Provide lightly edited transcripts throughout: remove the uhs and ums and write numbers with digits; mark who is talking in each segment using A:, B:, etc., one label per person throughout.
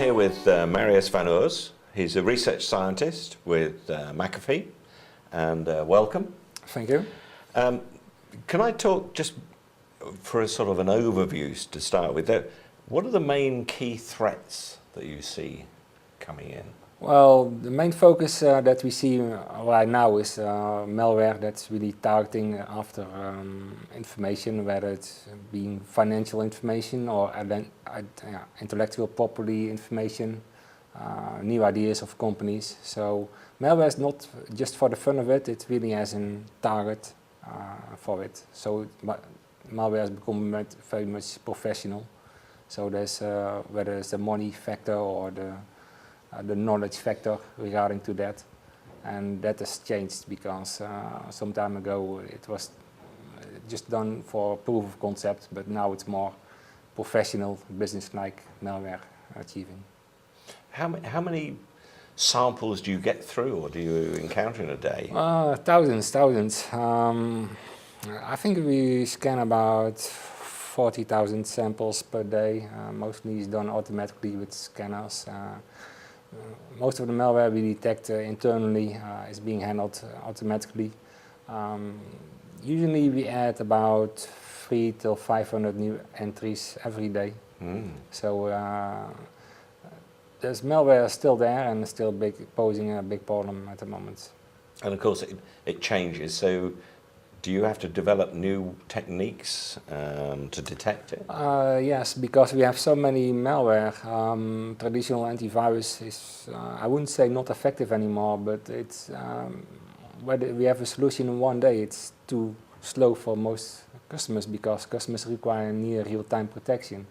A: here with Marius van Oers. He's a research scientist with Mcafee, and welcome.
B: Thank you.
A: Can I talk just for a sort of an overview to start with? What are the main key threats that you see coming in?
B: Well, the main focus that we see right now is malware that's really targeting after information, whether it's being financial information or intellectual property information, new ideas of companies. So malware is not just for the fun of it, it really has a target for it. So malware has become very much professional. So there's whether it's the money factor or the knowledge factor regarding to that, and that has changed because some time ago it was just done for proof of concept, but now it's more professional, business-like malware achieving.
A: How many samples do you get through, or do you encounter in a day?
B: Thousands. I think we scan about 40,000 samples per day. Mostly is done automatically with scanners. Most of the malware we detect internally is being handled automatically. Usually we add about 300 to 500 new entries every day. So there's malware still there and still posing a big problem at the moment.
A: And of course it changes, so do you have to develop new techniques to detect it?
B: Yes, because we have so many malware. Traditional antivirus is, I wouldn't say not effective anymore, but it's whether we have a solution in one day, it's too slow for most customers because customers require near real-time protection.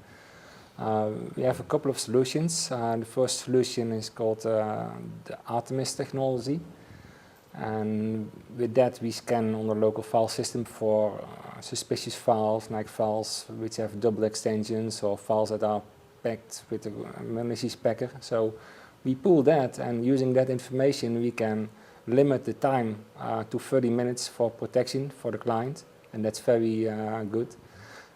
B: We have a couple of solutions. The first solution is called the Artemis technology. And with that we scan on the local file system for suspicious files, like files which have double extensions or files that are packed with a malicious packer. So we pull that, and using that information we can limit the time to 30 minutes for protection for the client, and that's very good.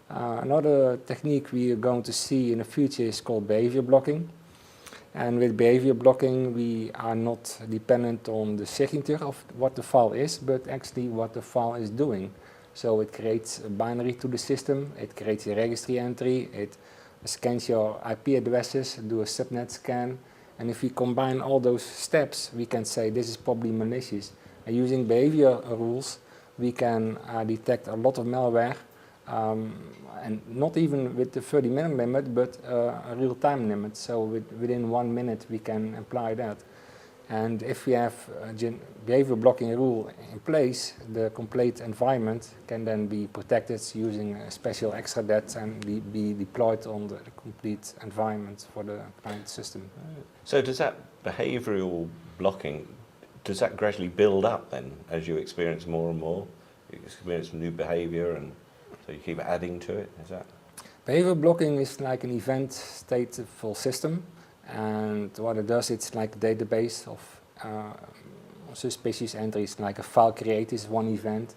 B: Another technique we are going to see in the future is called behavior blocking. And with behavior blocking, we are not dependent on the signature of what the file is, but actually what the file is doing. So it creates a binary to the system, it creates a registry entry, it scans your IP addresses, do a subnet scan, and if we combine all those steps, we can say this is probably malicious. And using behavior rules, we can detect a lot of malware, and not even with the 30-minute limit, but a real-time limit. So within 1 minute we can apply that. And if we have a behavior blocking rule in place, the complete environment can then be protected using a special extra that and be deployed on the complete environment for the client system.
A: So does that behavioral blocking, does that gradually build up then as you experience more and more? You experience new behavior, and so you keep adding to it, is that?
B: Behavior blocking is like an event stateful system, and what it does, it's like a database of suspicious entries, like a file create is one event,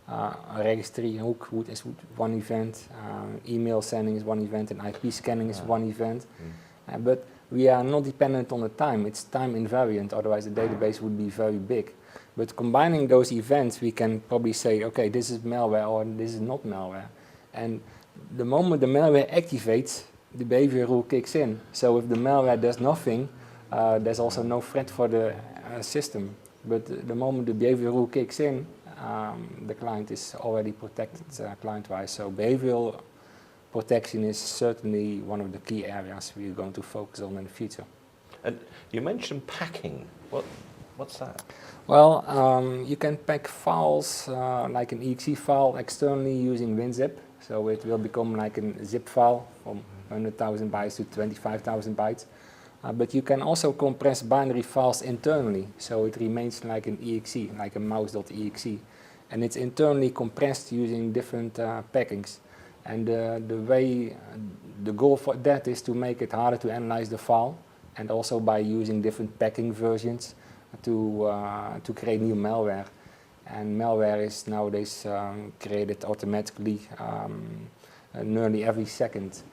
B: a registry hook is one event, email sending is one event, and IP scanning is one event. But we are not dependent on the time, it's time invariant, otherwise the database would be very big. But combining those events, we can probably say, okay, this is malware or this is not malware. And the moment the malware activates, the behavior rule kicks in. So if the malware does nothing, there's also no threat for the system. But the moment the behavior rule kicks in, the client is already protected client-wise. So behavioral protection is certainly one of the key areas we're going to focus on in the future.
A: And you mentioned packing. What's that?
B: Well, you can pack files like an exe file externally using WinZip. So it will become like a zip file from 100,000 bytes to 25,000 bytes. But you can also compress binary files internally. So it remains like an exe, like a mouse.exe. And it's internally compressed using different packings. And the goal for that is to make it harder to analyze the file, and also by using different packing versions to create new malware. And malware is nowadays created automatically nearly every second.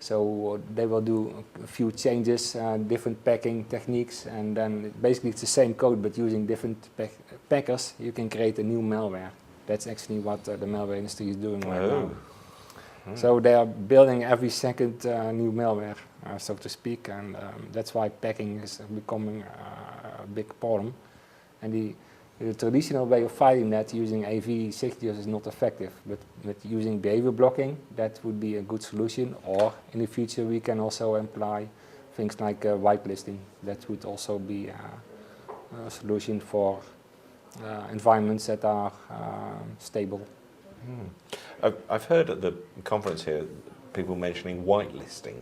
B: So they will do a few changes, different packing techniques, and then basically it's the same code but using different packers. You can create a new malware. That's actually what the malware industry is doing right now. So they are building every second new malware, so to speak, and that's why packing is becoming a big problem. And the traditional way of fighting that using AV signatures is not effective, but using behavior blocking, that would be a good solution. Or in the future we can also employ things like whitelisting. That would also be a solution for environments that are stable.
A: I've heard at the conference here people mentioning whitelisting.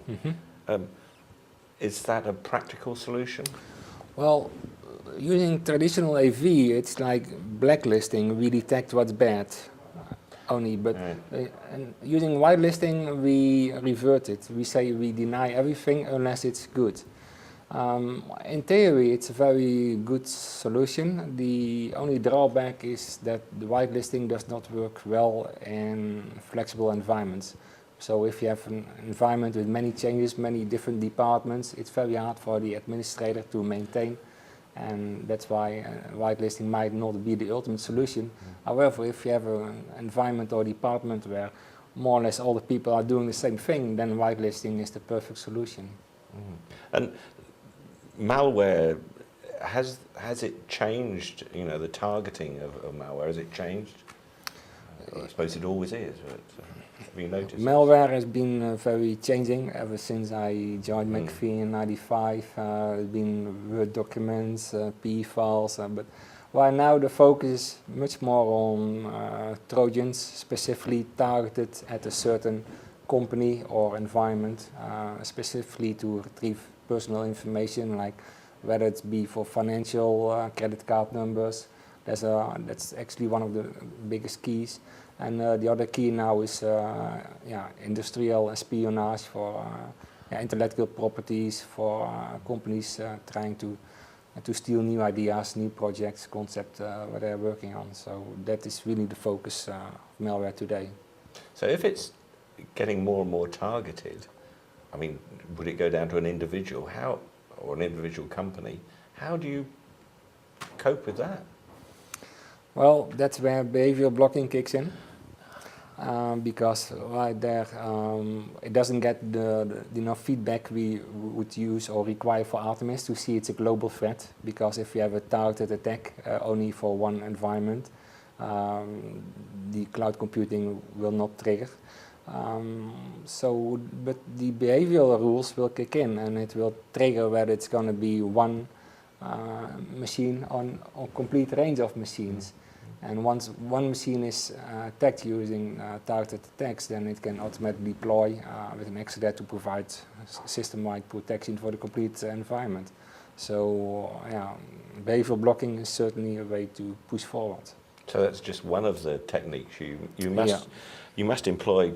A: Is that a practical solution?
B: Well, using traditional AV, it's like blacklisting. We detect what's bad only, but and using whitelisting, we revert it. We say we deny everything unless it's good. In theory, it's a very good solution. The only drawback is that the whitelisting does not work well in flexible environments. So if you have an environment with many changes, many different departments, it's very hard for the administrator to maintain, and that's why whitelisting might not be the ultimate solution. However, if you have an environment or department where more or less all the people are doing the same thing, then whitelisting is the perfect solution.
A: And malware, has it changed, you know, the targeting of malware, has it changed? I suppose it always is, but have you noticed?
B: Malware has been very changing ever since I joined Mcafee in '95. There's been Word documents, PE files, but right now the focus is much more on Trojans specifically targeted at a certain company or environment, specifically to retrieve personal information, like whether it's be for financial credit card numbers. That's actually one of the biggest keys. And the other key now is industrial espionage for intellectual properties, for companies trying to steal new ideas, new projects, concepts what they're working on. So that is really the focus of malware today.
A: So if it's getting more and more targeted, I mean, would it go down to an individual, or an individual company? How do you cope with that?
B: Well, that's where behavioral blocking kicks in, because right there it doesn't get the enough feedback we would use or require for Artemis to see it's a global threat. Because if you have a targeted attack only for one environment, the cloud computing will not trigger. But the behavioral rules will kick in, and it will trigger whether it's going to be one machine on a complete range of machines. And once one machine is attacked using targeted attacks, then it can automatically deploy with an extra to provide system-wide protection for the complete environment. So behavioral blocking is certainly a way to push forward.
A: So that's just one of the techniques. You must employ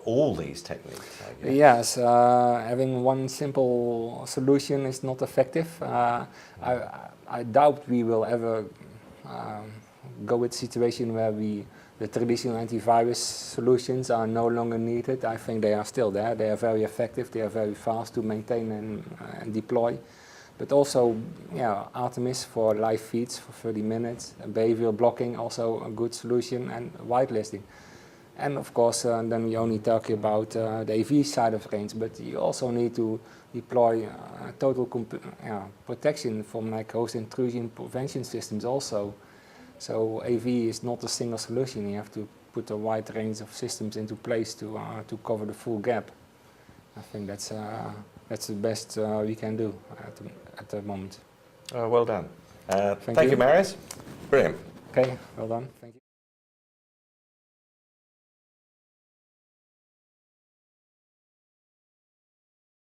A: all these techniques, I guess.
B: Yes, having one simple solution is not effective. I doubt we will ever go with a situation where the traditional antivirus solutions are no longer needed. I think they are still there. They are very effective. They are very fast to maintain and deploy. But also, Artemis for live feeds for 30 minutes, behavioral blocking also a good solution, and whitelisting. And of course, then we only talk about the AV side of range, but you also need to deploy total protection from like host intrusion prevention systems also. So AV is not a single solution. You have to put a wide range of systems into place to cover the full gap. I think that's the best we can do at the moment.
A: Well done. Thank you, Marius. Brilliant.
B: Okay, well done. Thank you.